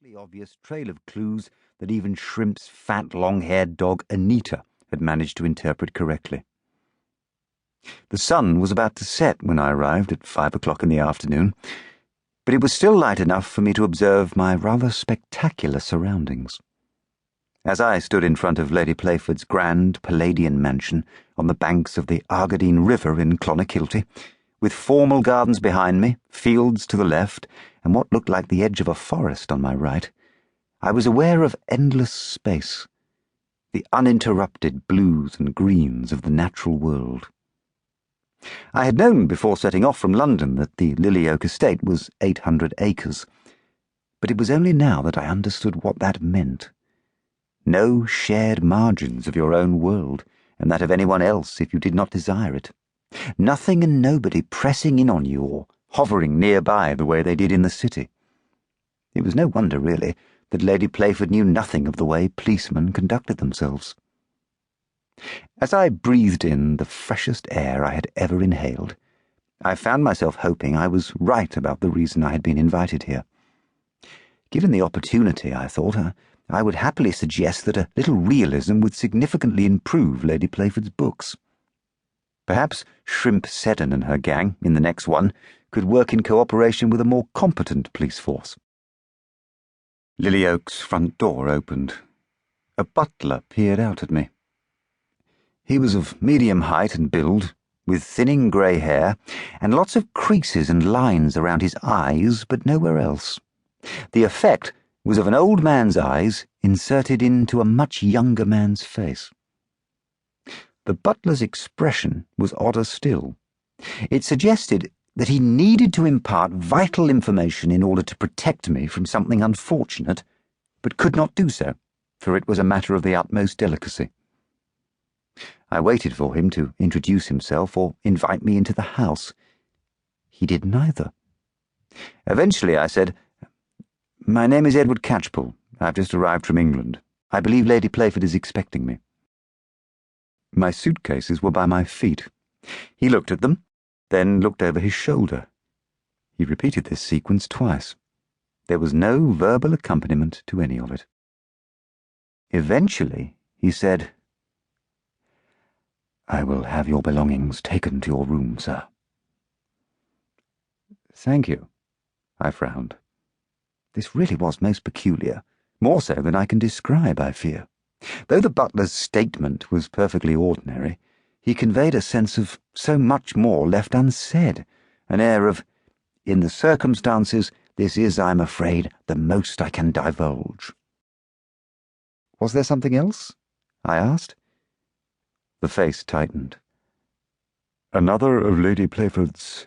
perfectly obvious trail of clues that even Shrimp's fat, long-haired dog, Anita, had managed to interpret correctly. The sun was about to set when I arrived at 5 o'clock in the afternoon, but it was still light enough for me to observe my rather spectacular surroundings. As I stood in front of Lady Playford's grand Palladian mansion on the banks of the Argadine River in Clonakilty, with formal gardens behind me, fields to the left, and what looked like the edge of a forest on my right, I was aware of endless space, the uninterrupted blues and greens of the natural world. I had known before setting off from London that the Lily Oak estate was 800 acres, but it was only now that I understood what that meant. No shared margins of your own world, and that of anyone else if you did not desire it. Nothing and nobody pressing in on you or hovering nearby the way they did in the city. It was no wonder, really, that Lady Playford knew nothing of the way policemen conducted themselves. As I breathed in the freshest air I had ever inhaled, I found myself hoping I was right about the reason I had been invited here. Given the opportunity, I thought, I would happily suggest that a little realism would significantly improve Lady Playford's books. Perhaps Shrimp Seddon and her gang, in the next one, could work in cooperation with a more competent police force. Lily Oak's front door opened. A butler peered out at me. He was of medium height and build, with thinning grey hair, and lots of creases and lines around his eyes, but nowhere else. The effect was of an old man's eyes inserted into a much younger man's face. The butler's expression was odder still. It suggested that he needed to impart vital information in order to protect me from something unfortunate, but could not do so, for it was a matter of the utmost delicacy. I waited for him to introduce himself or invite me into the house. He did neither. Eventually I said, "My name is Edward Catchpole. I've just arrived from England. I believe Lady Playford is expecting me." My suitcases were by my feet. He looked at them, then looked over his shoulder. He repeated this sequence twice. There was no verbal accompaniment to any of it. Eventually, he said, "I will have your belongings taken to your room, sir." "Thank you," I frowned. This really was most peculiar, more so than I can describe, I fear. Though the butler's statement was perfectly ordinary, he conveyed a sense of so much more left unsaid, an air of, "In the circumstances, this is, I'm afraid, the most I can divulge." "Was there something else?" I asked. The face tightened. "Another of Lady Playford's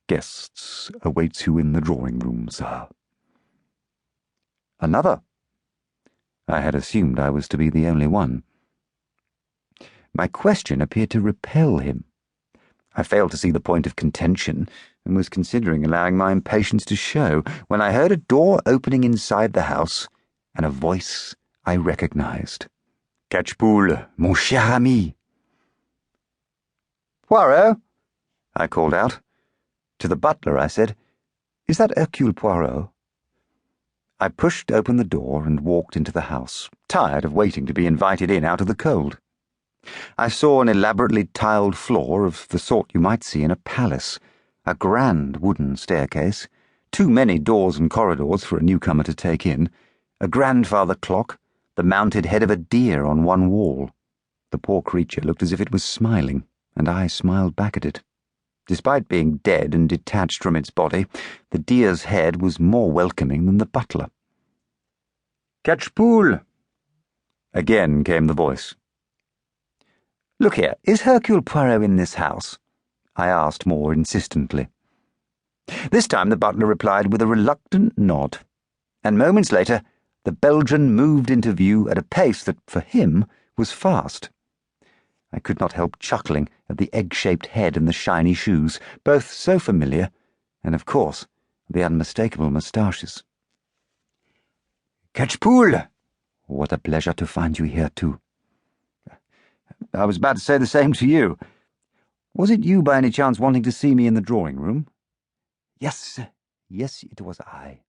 guests awaits you in the drawing-room, sir." "Another?" I had assumed I was to be the only one. My question appeared to repel him. I failed to see the point of contention and was considering allowing my impatience to show when I heard a door opening inside the house and a voice I recognized. "Catchpole, mon cher ami." "Poirot?" I called out. To the butler I said, "Is that Hercule Poirot?" I pushed open the door and walked into the house, tired of waiting to be invited in out of the cold. I saw an elaborately tiled floor of the sort you might see in a palace, a grand wooden staircase, too many doors and corridors for a newcomer to take in, a grandfather clock, the mounted head of a deer on one wall. The poor creature looked as if it was smiling, and I smiled back at it. Despite being dead and detached from its body, the deer's head was more welcoming than the butler. "Catchpole!" Again came the voice. "Look here, is Hercule Poirot in this house?" I asked more insistently. This time the butler replied with a reluctant nod, and moments later the Belgian moved into view at a pace that, for him, was fast. I could not help chuckling at the egg-shaped head and the shiny shoes, both so familiar, and, of course, the unmistakable moustaches. "Catchpole! What a pleasure to find you here, too." "I was about to say the same to you. Was it you by any chance wanting to see me in the drawing-room?" Yes, it was I."